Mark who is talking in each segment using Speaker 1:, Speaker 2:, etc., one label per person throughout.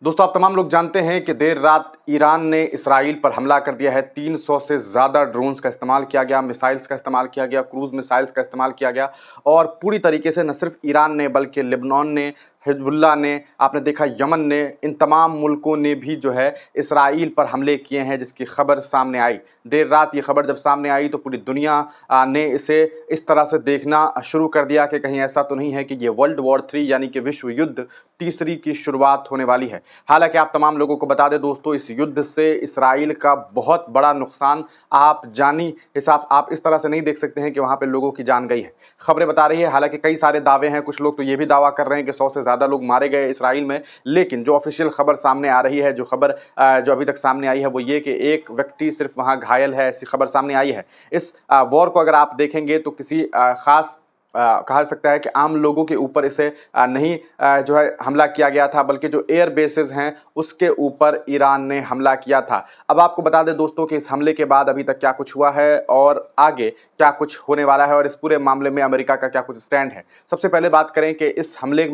Speaker 1: दोस्तों, आप तमाम लोग जानते हैं कि देर रात ईरान ने इसराइल पर हमला कर दिया है। 300 से ज़्यादा ड्रोन्स का इस्तेमाल किया गया, मिसाइल्स का इस्तेमाल किया गया, क्रूज़ मिसाइल्स का इस्तेमाल किया गया और पूरी तरीके से न सिर्फ ईरान ने बल्कि लेबनान ने, हिज़्बुल्लाह ने, आपने देखा यमन ने, इन तमाम मुल्कों ने भी जो है इसराइल पर हमले किए हैं, जिसकी खबर सामने आई। देर रात ये खबर जब सामने आई तो पूरी दुनिया ने इसे इस तरह से देखना शुरू कर दिया कि कहीं ऐसा तो नहीं है कि ये वर्ल्ड वॉर 3 यानी कि विश्व युद्ध तीसरी की शुरुआत होने वाली है। हालांकि आप तमाम लोगों को बता दें दोस्तों, इस युद्ध से इसराइल का बहुत बड़ा नुकसान आप जानी हिसाब आप इस तरह से नहीं देख सकते हैं कि वहां पे लोगों की जान गई है। खबरें बता रही है, हालांकि कई सारे दावे हैं, कुछ लोग तो ये भी दावा कर रहे हैं कि 100 से ज़्यादा लोग मारे गए इसराइल में। लेकिन जो ऑफिशियल खबर सामने आ रही है, जो खबर जो अभी तक सामने आई है वो ये कि एक व्यक्ति सिर्फ वहां घायल है, ऐसी खबर सामने आई है। इस वॉर को अगर आप देखेंगे तो किसी खास कहा सकता है कि आम लोगों के ऊपर इसे नहीं जो है हमला किया गया था, बल्कि जो एयर बेसेस हैं उसके ऊपर ईरान ने हमला किया था। अब आपको बता दें दोस्तों कि इस हमले के बाद अभी तक क्या कुछ हुआ है और आगे क्या कुछ होने वाला है और इस पूरे मामले में अमेरिका का क्या कुछ स्टैंड है। सबसे पहले बात करें कि इस हमला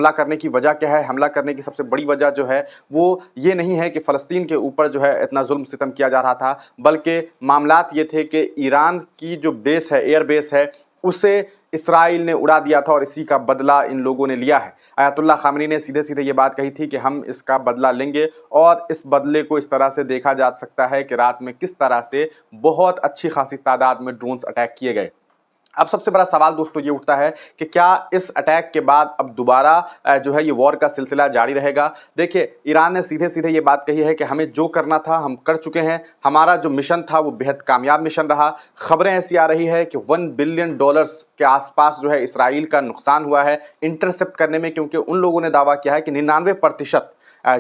Speaker 1: करने की वजह क्या है। हमला करने की सबसे बड़ी वजह जो है वो ये नहीं है कि फ़लस्तीन के ऊपर जो है इतना जुल्म सितम किया जा रहा था, बल्कि मामलात ये थे कि ईरान की जो बेस है, एयर बेस है, उसे इसराइल ने उड़ा दिया था और इसी का बदला इन लोगों ने लिया है। अयतुल्लाह खामनी ने सीधे-सीधे ये बात कही थी कि हम इसका बदला लेंगे और इस बदले को इस तरह से देखा जा सकता है कि रात में किस तरह से बहुत अच्छी खासी तादाद में ड्रोन्स अटैक किए गए। अब सबसे बड़ा सवाल दोस्तों ये उठता है कि क्या इस अटैक के बाद अब दोबारा जो है ये वॉर का सिलसिला जारी रहेगा। देखिए, ईरान ने सीधे-सीधे ये बात कही है कि हमें जो करना था हम कर चुके हैं, हमारा जो मिशन था वो बेहद कामयाब मिशन रहा। खबरें ऐसी आ रही है कि $1 बिलियन के आसपास जो है इसराइल का नुकसान हुआ है इंटरसेप्ट करने में, क्योंकि उन लोगों ने दावा किया है कि 99%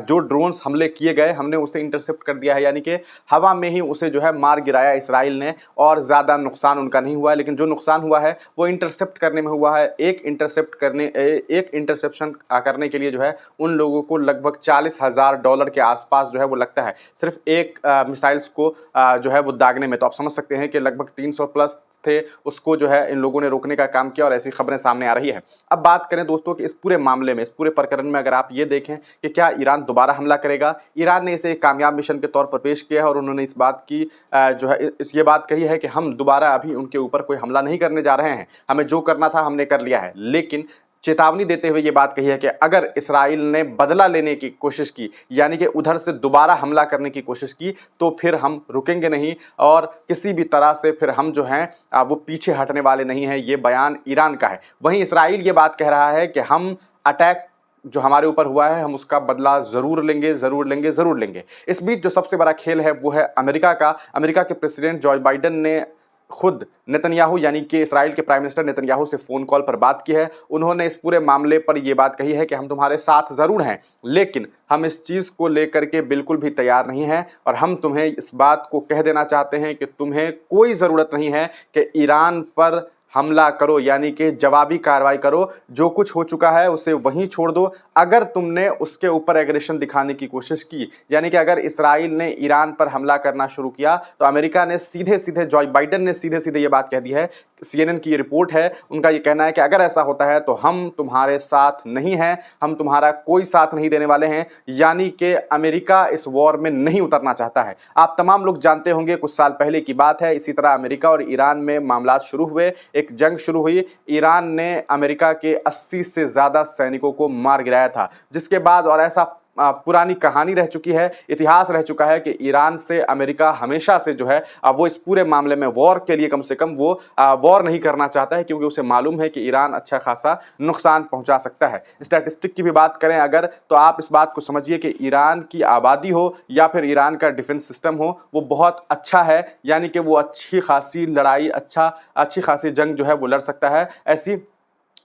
Speaker 1: जो ड्रोन्स हमले किए गए हमने उसे इंटरसेप्ट कर दिया है, यानी कि हवा में ही उसे जो है मार गिराया इसराइल ने और ज़्यादा नुकसान उनका नहीं हुआ है। लेकिन जो नुकसान हुआ है वो इंटरसेप्ट करने में हुआ है। एक इंटरसेप्शन करने के लिए जो है उन लोगों को लगभग $40,000 के आसपास जो है वो लगता है, सिर्फ एक मिसाइल्स को जो है वो दागने में। तो आप समझ सकते हैं कि लगभग 300 प्लस थे, उसको जो है इन लोगों ने रोकने का काम किया और ऐसी खबरें सामने आ रही है। अब बात करें दोस्तों कि इस पूरे मामले में, इस पूरे प्रकरण में अगर आप ये देखें कि क्या ईरान दोबारा हमला करेगा। ईरान ने इसे एक कामयाब मिशन के तौर पर पेश किया है और उन्होंने इस बात की जो है इस ये बात कही है कि हम दोबारा अभी उनके ऊपर कोई हमला नहीं करने जा रहे हैं, हमें जो करना था हमने कर लिया है। लेकिन चेतावनी देते हुए ये बात कही है कि अगर इसराइल ने बदला लेने की कोशिश की, यानी कि उधर से दोबारा हमला करने की कोशिश की, तो फिर हम रुकेंगे नहीं और किसी भी तरह से फिर हम जो हैं वो पीछे हटने वाले नहीं हैं। ये बयान ईरान का है। वहीं इसराइल ये बात कह रहा है कि हम अटैक जो हमारे ऊपर हुआ है हम उसका बदला ज़रूर लेंगे, ज़रूर लेंगे, ज़रूर लेंगे। इस बीच जो सबसे बड़ा खेल है वो है अमेरिका का। अमेरिका के प्रेसिडेंट जो बाइडेन ने खुद नेतन्याहू यानी कि इसराइल के प्राइम मिनिस्टर नेतन्याहू से फ़ोन कॉल पर बात की है। उन्होंने इस पूरे मामले पर यह बात कही है कि हम तुम्हारे साथ ज़रूर हैं, लेकिन हम इस चीज़ को लेकर के बिल्कुल भी तैयार नहीं हैं और हम तुम्हें इस बात को कह देना चाहते हैं कि तुम्हें कोई ज़रूरत नहीं है कि ईरान पर हमला करो, यानी कि जवाबी कार्रवाई करो। जो कुछ हो चुका है उसे वहीं छोड़ दो। अगर तुमने उसके ऊपर एग्रेशन दिखाने की कोशिश की, यानी कि अगर इसराइल ने ईरान पर हमला करना शुरू किया, तो अमेरिका ने सीधे-सीधे जो बाइडेन ने सीधे-सीधे ये बात कह दी है। सीएनएन की ये रिपोर्ट है, उनका ये कहना है कि अगर ऐसा होता है तो हम तुम्हारे साथ नहीं हैं, हम तुम्हारा कोई साथ नहीं देने वाले हैं, यानी कि अमेरिका इस वॉर में नहीं उतरना चाहता है। आप तमाम लोग जानते होंगे, कुछ साल पहले की बात है, इसी तरह अमेरिका और ईरान में मामलात शुरू हुए, एक जंग शुरू हुई। ईरान ने अमेरिका के 80 से ज़्यादा सैनिकों को मार गिराया था, जिसके बाद और ऐसा पुरानी कहानी रह चुकी है, इतिहास रह चुका है कि ईरान से अमेरिका हमेशा से जो है वो इस पूरे मामले में वॉर के लिए कम से कम वो वॉर नहीं करना चाहता है, क्योंकि उसे मालूम है कि ईरान अच्छा खासा नुकसान पहुंचा सकता है। स्टैटिस्टिक की भी बात करें अगर, तो आप इस बात को समझिए कि ईरान की आबादी हो या फिर ईरान का डिफेंस सिस्टम हो, वो बहुत अच्छा है, यानी कि वो अच्छी खासी लड़ाई, अच्छी खासी जंग जो है वो लड़ सकता है। ऐसी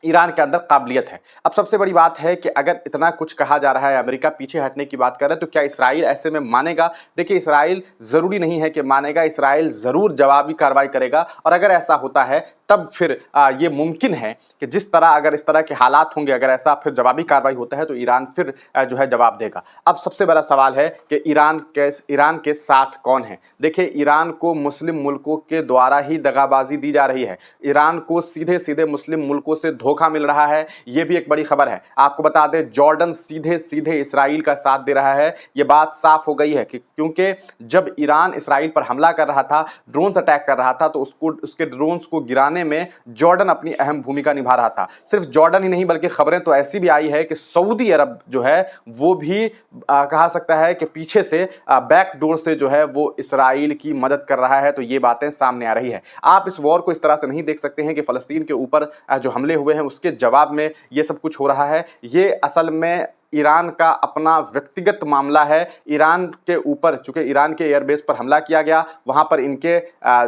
Speaker 1: ईरान के अंदर काबिलियत है। अब सबसे बड़ी बात है कि अगर इतना कुछ कहा जा रहा है, अमेरिका पीछे हटने की बात कर रहा है, तो क्या इसराइल ऐसे में मानेगा? देखिए, इसराइल ज़रूरी नहीं है कि मानेगा, इसराइल ज़रूर जवाबी कार्रवाई करेगा और अगर ऐसा होता है तब फिर ये मुमकिन है कि जिस तरह अगर इस तरह के हालात होंगे, अगर ऐसा फिर जवाबी कार्रवाई होता है तो ईरान फिर जो है जवाब देगा। अब सबसे बड़ा सवाल है कि ईरान के साथ कौन है? देखिए, ईरान को मुस्लिम मुल्कों के द्वारा ही दगाबाजी दी जा रही है। ईरान को सीधे-सीधे मुस्लिम मुल्कों से धोखा मिल रहा है, ये भी एक बड़ी खबर है। आपको बता दें जॉर्डन सीधे सीधे इसराइल का साथ दे रहा है। ये बात साफ हो गई है कि क्योंकि जब ईरान इसराइल पर हमला कर रहा था, ड्रोन्स अटैक कर रहा था, तो उसके ड्रोन्स को गिराने में जॉर्डन अपनी अहम भूमिका निभा रहा था। सिर्फ जॉर्डन ही नहीं बल्कि खबरें तो ऐसी भी आई है कि सऊदी अरब जो है वो भी कहा सकता है कि पीछे से बैक डोर से जो है वो इसराइल की मदद कर रहा है। तो ये बातें सामने आ रही है। आप इस वॉर को इस तरह से नहीं देख सकते हैं कि फलस्तीन के ऊपर जो हमले हुए हैं उसके जवाब में ये सब कुछ हो रहा है। ये असल में ईरान का अपना व्यक्तिगत मामला है। ईरान के ऊपर चूंकि ईरान के एयरबेस पर हमला किया गया, वहां पर इनके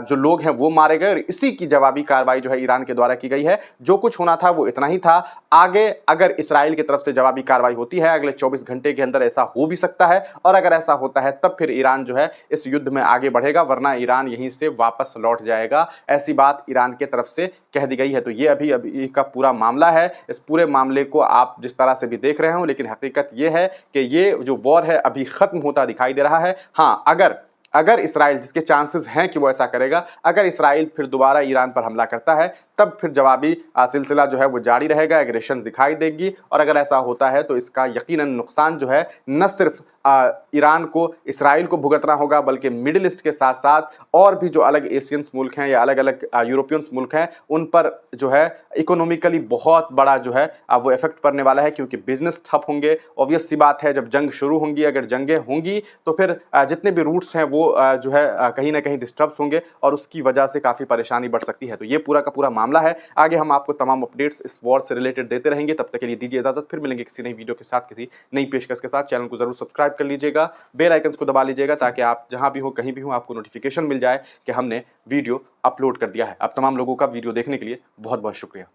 Speaker 1: जो लोग हैं वो मारे गए और इसी की जवाबी कार्रवाई जो है ईरान के द्वारा की गई है। जो कुछ होना था वो इतना ही था। आगे अगर इसराइल की तरफ से जवाबी कार्रवाई होती है अगले 24 घंटे के अंदर ऐसा हो भी सकता है, और अगर ऐसा होता है तब फिर ईरान जो है इस युद्ध में आगे बढ़ेगा, वरना ईरान यहीं से वापस लौट जाएगा। ऐसी बात ईरान की तरफ से कह दी गई है। तो ये अभी का पूरा मामला है। इस पूरे मामले को आप जिस तरह से भी देख रहे हो, लेकिन हकीकत ये है कि ये जो वॉर है अभी खत्म होता दिखाई दे रहा है। हाँ, अगर इसराइल, जिसके चांसेस हैं कि वो ऐसा करेगा, अगर इसराइल फिर दोबारा ईरान पर हमला करता है तब फिर जवाबी सिलसिला जो है वो जारी रहेगा, एग्रेशन दिखाई देगी। और अगर ऐसा होता है तो इसका यकीनन नुकसान जो है न सिर्फ ईरान को, इसराइल को भुगतना होगा, बल्कि मिडिल ईस्ट के साथ साथ और भी जो अलग एशियंस मुल्क हैं या अलग अलग यूरोपियंस मुल्क हैं उन पर जो है इकोनॉमिकली बहुत बड़ा जो है वो इफेक्ट पड़ने वाला है, क्योंकि बिजनेस ठप होंगे। ऑब्वियस सी बात है, जब जंग शुरू होंगी, अगर जंगें होंगी तो फिर जितने भी रूट्स हैं वो जो है कहीं ना कहीं डिस्टर्ब होंगे और उसकी वजह से काफ़ी परेशानी बढ़ सकती है। तो ये पूरा का पूरा मामला है। आगे हम आपको तमाम अपडेट्स इस वॉर से रिलेटेड देते रहेंगे। तब तक के लिए दीजिए इजाजत, फिर मिलेंगे किसी नई वीडियो के साथ, किसी नई पेशकश के साथ। चैनल को जरूर सब्सक्राइब कर लीजिएगा, बेल आइकन्स को दबा लीजिएगा ताकि आप जहां भी हो, कहीं भी हो, आपको नोटिफिकेशन मिल जाए कि हमने वीडियो अपलोड कर दिया है। आप तमाम लोगों का वीडियो देखने के लिए बहुत बहुत शुक्रिया।